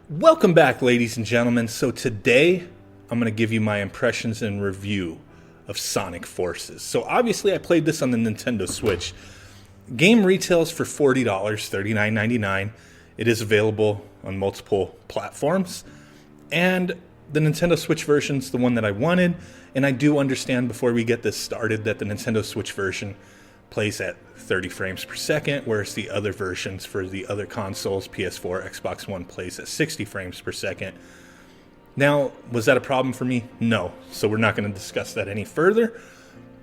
Welcome back, ladies and gentlemen. So today, I'm going to give you my impressions and review of Sonic Forces. So obviously, I played this on the Nintendo Switch. Game retails for $40, $39.99. It is available on multiple platforms. And the Nintendo Switch version's the one that I wanted. And I do understand before we get this started that the Nintendo Switch version plays at 30 frames per second, whereas the other versions for the other consoles, PS4, Xbox One, plays at 60 frames per second. Now, was that a problem for me? No. So we're not going to discuss that any further.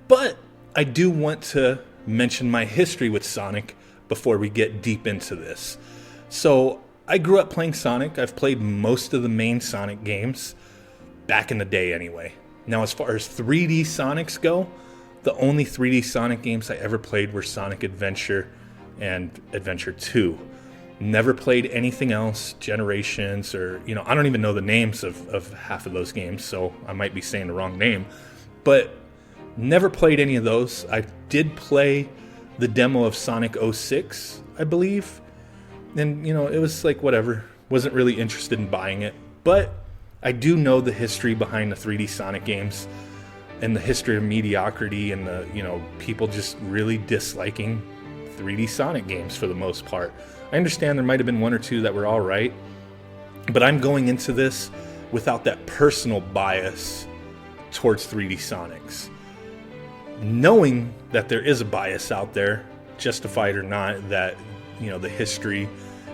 But I do want to mention my history with Sonic before we get deep into this. So I grew up playing Sonic. I've played most of the main Sonic games, back in the day anyway. Now, as far as 3D Sonics go, the only 3D Sonic games I ever played were Sonic Adventure and Adventure 2. Never played anything else, Generations, or, I don't even know the names of half of those games, so I might be saying the wrong name. But never played any of those. I did play the demo of Sonic 06, I believe. And, it was like whatever. Wasn't really interested in buying it. But I do know the history behind the 3D Sonic games and the history of mediocrity and the, people just really disliking 3D Sonic games for the most part. I understand there might have been one or two that were all right, but I'm going into this without that personal bias towards 3D Sonics. Knowing that there is a bias out there, justified or not, that, the history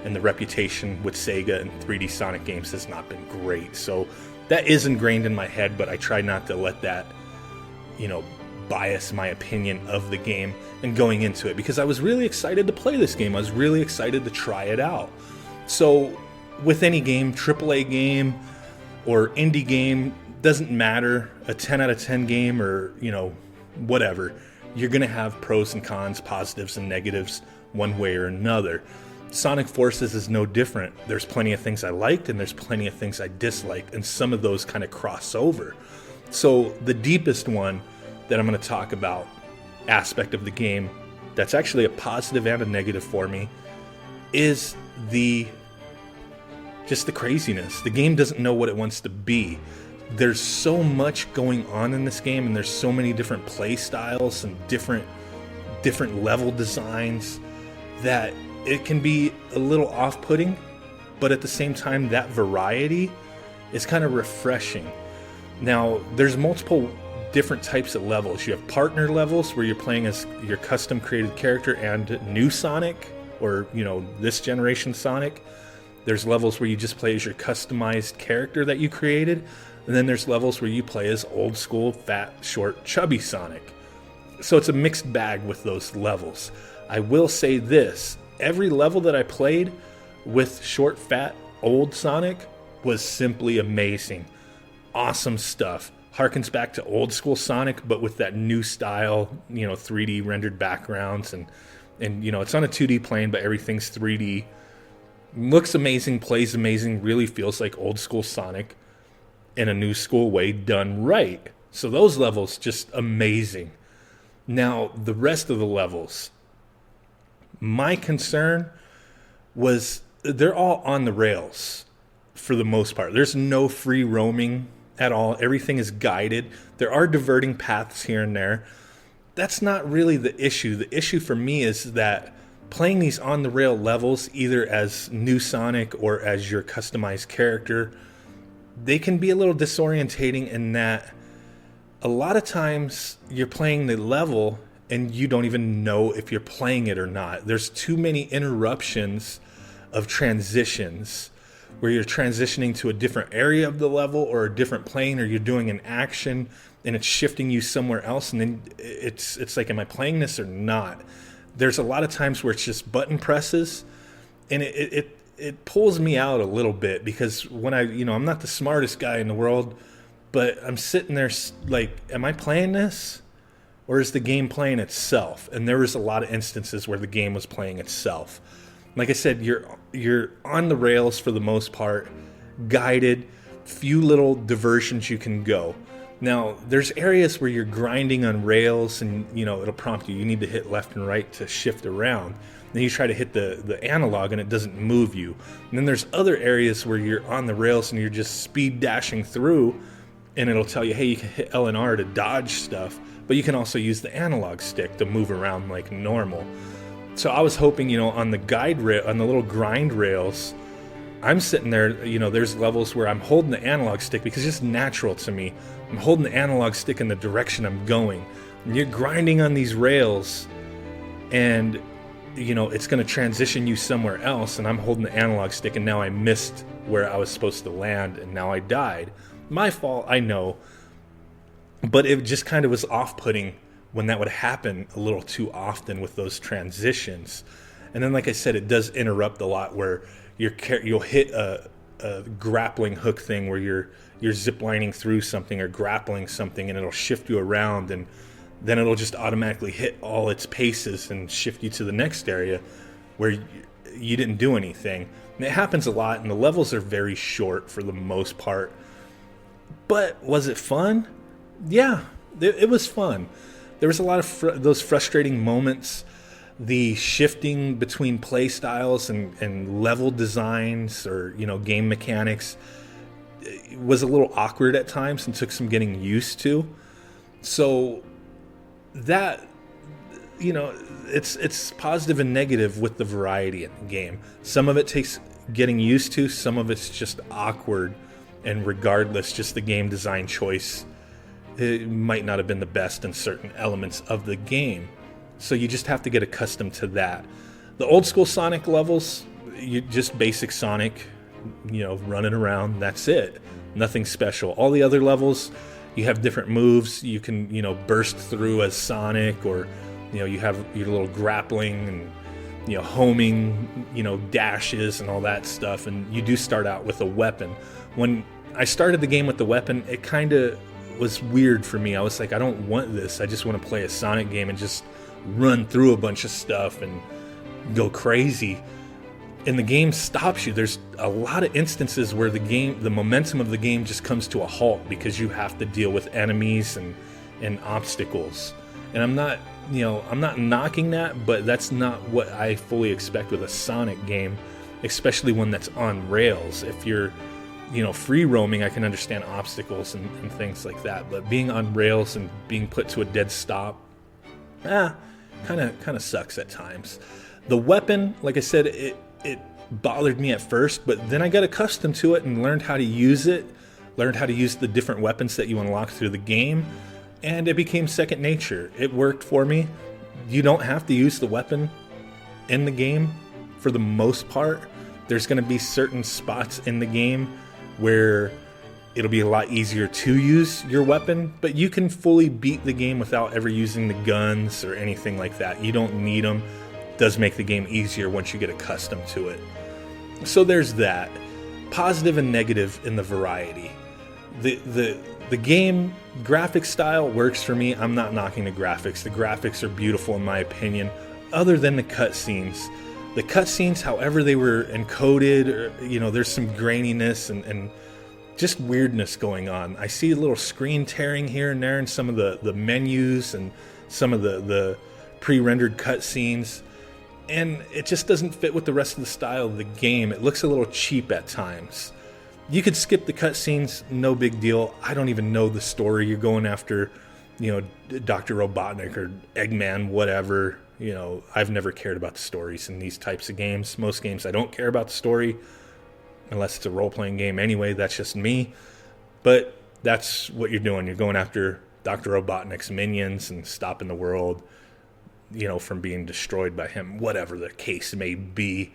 and the reputation with Sega and 3D Sonic games has not been great. So that is ingrained in my head, but I try not to let that bias my opinion of the game and going into it, because I was really excited to play this game. I was really excited to try it out. So with any game, AAA game or indie game, doesn't matter, a 10 out of 10 game or, whatever, you're going to have pros and cons, positives and negatives one way or another. Sonic Forces is no different. There's plenty of things I liked and there's plenty of things I disliked, and some of those kind of cross over. So the deepest one that I'm going to talk about, aspect of the game that's actually a positive and a negative for me, is just the craziness. The game doesn't know what it wants to be. There's so much going on in this game, and there's so many different play styles and different level designs that it can be a little off-putting, but at the same time, that variety is kind of refreshing. Now, there's multiple different types of levels. You have partner levels where you're playing as your custom created character and new Sonic, or, this generation Sonic. There's levels where you just play as your customized character that you created. And then there's levels where you play as old school, fat, short, chubby Sonic. So it's a mixed bag with those levels. I will say this, every level that I played with short, fat, old Sonic was simply amazing. Awesome stuff. Harkens back to old school Sonic, but with that new style, 3D rendered backgrounds, and it's on a 2D plane, but everything's 3D. Looks amazing, plays amazing, really feels like old school Sonic in a new school way done right. So those levels, just amazing. Now, the rest of the levels, my concern was they're all on the rails for the most part. There's no free roaming at all. Everything is guided. There are diverting paths here and there. That's not really the issue. The issue for me is that playing these on-the-rail levels, either as new Sonic or as your customized character, they can be a little disorientating in that a lot of times you're playing the level and you don't even know if you're playing it or not. There's too many interruptions of transitions where you're transitioning to a different area of the level or a different plane, or you're doing an action and it's shifting you somewhere else, and then it's like, am I playing this or not? There's a lot of times where it's just button presses, and it pulls me out a little bit, because when I'm not the smartest guy in the world, but I'm sitting there like, am I playing this? Or is the game playing itself? And there was a lot of instances where the game was playing itself. Like I said, you're on the rails for the most part, guided, few little diversions you can go. Now, there's areas where you're grinding on rails and, it'll prompt you need to hit left and right to shift around. Then you try to hit the analog and it doesn't move you. And then there's other areas where you're on the rails and you're just speed dashing through, and it'll tell you, hey, you can hit L and R to dodge stuff, but you can also use the analog stick to move around like normal. So I was hoping, on the guide rail, on the little grind rails, I'm sitting there, there's levels where I'm holding the analog stick because it's just natural to me. I'm holding the analog stick in the direction I'm going. And you're grinding on these rails and, it's going to transition you somewhere else. And I'm holding the analog stick and now I missed where I was supposed to land and now I died. My fault, I know. But it just kind of was off-putting when that would happen a little too often with those transitions. And then, like I said, it does interrupt a lot where you'll hit a grappling hook thing where you're ziplining through something or grappling something, and it'll shift you around, and then it'll just automatically hit all its paces and shift you to the next area where you didn't do anything. And it happens a lot, and the levels are very short for the most part. But was it fun? Yeah, it was fun. There was a lot of those frustrating moments. The shifting between play styles and level designs or, game mechanics was a little awkward at times and took some getting used to. So that, it's positive and negative with the variety in the game. Some of it takes getting used to, some of it's just awkward, and regardless, just the game design choice, it might not have been the best in certain elements of the game. So you just have to get accustomed to that. The old school Sonic levels, you just basic Sonic, running around, that's it. Nothing special. All the other levels, you have different moves. You can, burst through as Sonic, or, you have your little grappling and, homing, dashes and all that stuff. And you do start out with a weapon. When I started the game with the weapon, it kind of was weird for me. I was like, I don't want this. I just want to play a Sonic game and just run through a bunch of stuff and go crazy. And the game stops you. There's a lot of instances where the momentum of the game just comes to a halt because you have to deal with enemies and obstacles. And I'm not knocking that, but that's not what I fully expect with a Sonic game, especially one that's on rails. If you're, free roaming, I can understand obstacles and things like that. But being on rails and being put to a dead stop, kind of sucks at times. The weapon, like I said, it bothered me at first, but then I got accustomed to it and learned how to use it, learned how to use the different weapons that you unlock through the game, and it became second nature. It worked for me. You don't have to use the weapon in the game for the most part. There's going to be certain spots in the game where it'll be a lot easier to use your weapon, but you can fully beat the game without ever using the guns or anything like that. You don't need them. It does make the game easier once you get accustomed to it. So there's that. Positive and negative in the variety. The game graphic style works for me. I'm not knocking the graphics. The graphics are beautiful in my opinion, other than the cutscenes. The cutscenes, however they were encoded, or, there's some graininess and just weirdness going on. I see a little screen tearing here and there in some of the menus and some of the pre-rendered cutscenes, and it just doesn't fit with the rest of the style of the game. It looks a little cheap at times. You could skip the cutscenes, no big deal. I don't even know the story. You're going after, Dr. Robotnik or Eggman, whatever. I've never cared about the stories in these types of games. Most games I don't care about the story, unless it's a role-playing game anyway. That's just me. But that's what you're doing. You're going after Dr. Robotnik's minions and stopping the world, from being destroyed by him, whatever the case may be.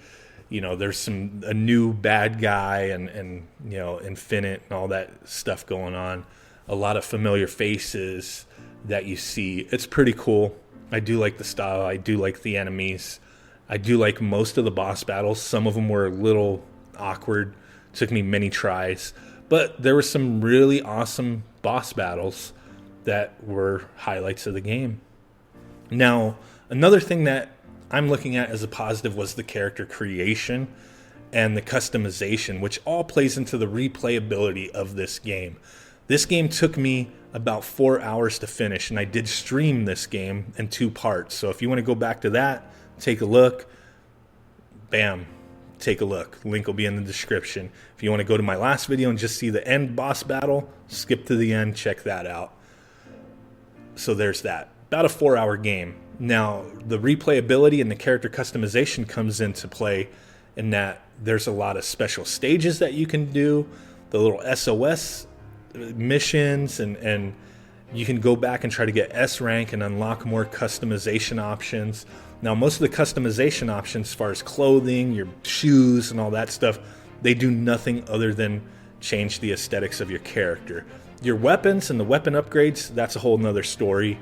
There's a new bad guy and Infinite and all that stuff going on. A lot of familiar faces that you see. It's pretty cool. I do like the style. I do like the enemies. I do like most of the boss battles. Some of them were a little awkward. Took me many tries. But there were some really awesome boss battles that were highlights of the game. Now, another thing that I'm looking at as a positive was the character creation and the customization, which all plays into the replayability of this game. This game took me about 4 hours to finish, and I did stream this game in 2 parts. So if you want to go back to that, take a look. Bam, take a look. Link will be in the description. If you want to go to my last video and just see the end boss battle, skip to the end, check that out. So there's that. About a 4-hour game. Now, the replayability and the character customization comes into play in that there's a lot of special stages that you can do, the little SOS missions, and you can go back and try to get S rank and unlock more customization options. Now, most of the customization options, as far as clothing, your shoes, and all that stuff, they do nothing other than change the aesthetics of your character. Your weapons and the weapon upgrades, that's a whole nother story.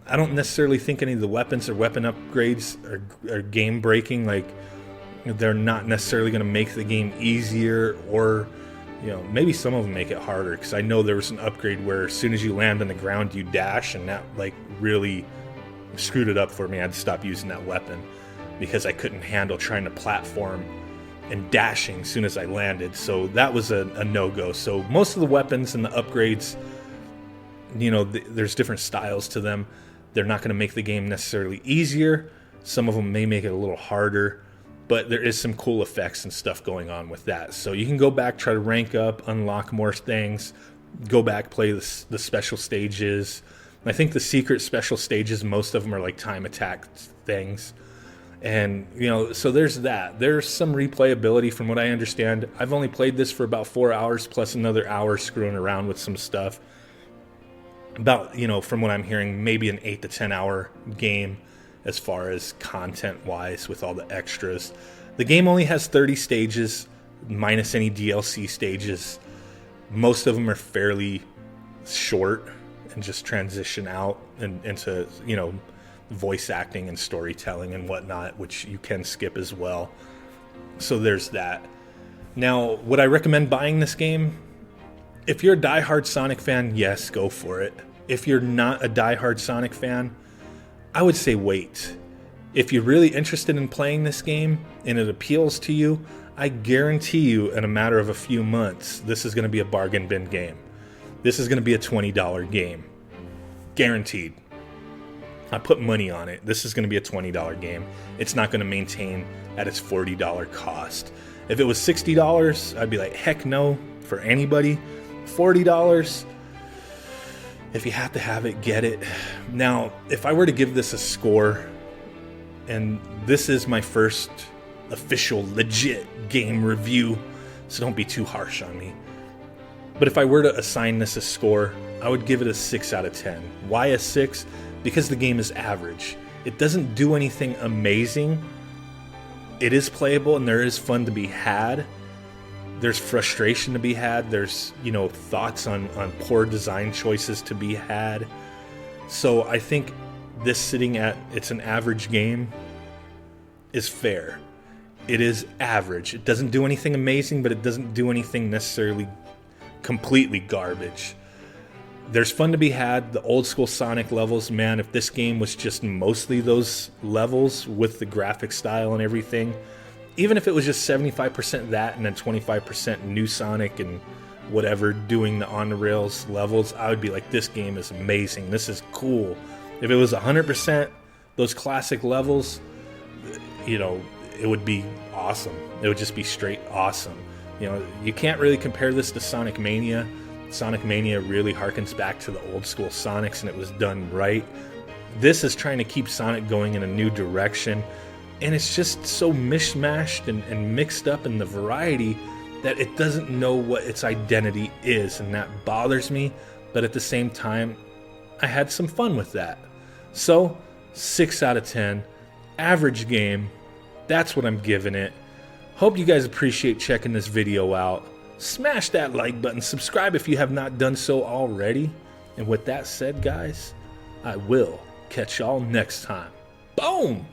I don't necessarily think any of the weapons or weapon upgrades are game breaking. Like, they're not necessarily going to make the game easier, or maybe some of them make it harder, because I know there was an upgrade where as soon as you land on the ground you dash, and that like really screwed it up for me. I had to stop using that weapon because I couldn't handle trying to platform and dashing as soon as I landed. So that was a no-go. So most of the weapons and the upgrades, there's different styles to them. They're not going to make the game necessarily easier. Some of them may make it a little harder, but there is some cool effects and stuff going on with that. So you can go back, try to rank up, unlock more things, go back, play the special stages. I think the secret special stages, most of them are like time attack things. And, so there's that. There's some replayability from what I understand. I've only played this for about 4 hours plus another hour screwing around with some stuff. About, from what I'm hearing, maybe an 8 to 10 hour game as far as content-wise with all the extras. The game only has 30 stages, minus any DLC stages. Most of them are fairly short and just transition out and into, voice acting and storytelling and whatnot, which you can skip as well. So there's that. Now, would I recommend buying this game? If you're a diehard Sonic fan, yes, go for it. If you're not a diehard Sonic fan, I would say wait. If you're really interested in playing this game and it appeals to you, I guarantee you in a matter of a few months, this is going to be a bargain bin game. This is going to be a $20 game. Guaranteed. I put money on it. This is going to be a $20 game. It's not going to maintain at its $40 cost. If it was $60, I'd be like, heck no, for anybody. $40, if you have to have it, get it. Now, if I were to give this a score, and this is my first official legit game review, so don't be too harsh on me. But if I were to assign this a score, I would give it a 6 out of 10. Why a 6? Because the game is average. It doesn't do anything amazing. It is playable and there is fun to be had. There's frustration to be had. There's, thoughts on poor design choices to be had. So I think this sitting at it's an average game is fair. It is average. It doesn't do anything amazing, but it doesn't do anything necessarily completely garbage. There's fun to be had. The old school Sonic levels, man, if this game was just mostly those levels with the graphic style and everything, even if it was just 75% that and then 25% new Sonic and whatever doing the on the rails levels, I would be like, this game is amazing. This is cool. If it was 100% those classic levels, it would be awesome. It would just be straight awesome. You can't really compare this to Sonic Mania. Sonic Mania really harkens back to the old school Sonics, and it was done right. This is trying to keep Sonic going in a new direction, and it's just so mishmashed and mixed up in the variety that it doesn't know what its identity is, and that bothers me. But at the same time, I had some fun with that. So, 6 out of 10. Average game. That's what I'm giving it. Hope you guys appreciate checking this video out. Smash that like button. Subscribe if you have not done so already. And with that said, guys, I will catch y'all next time. Boom!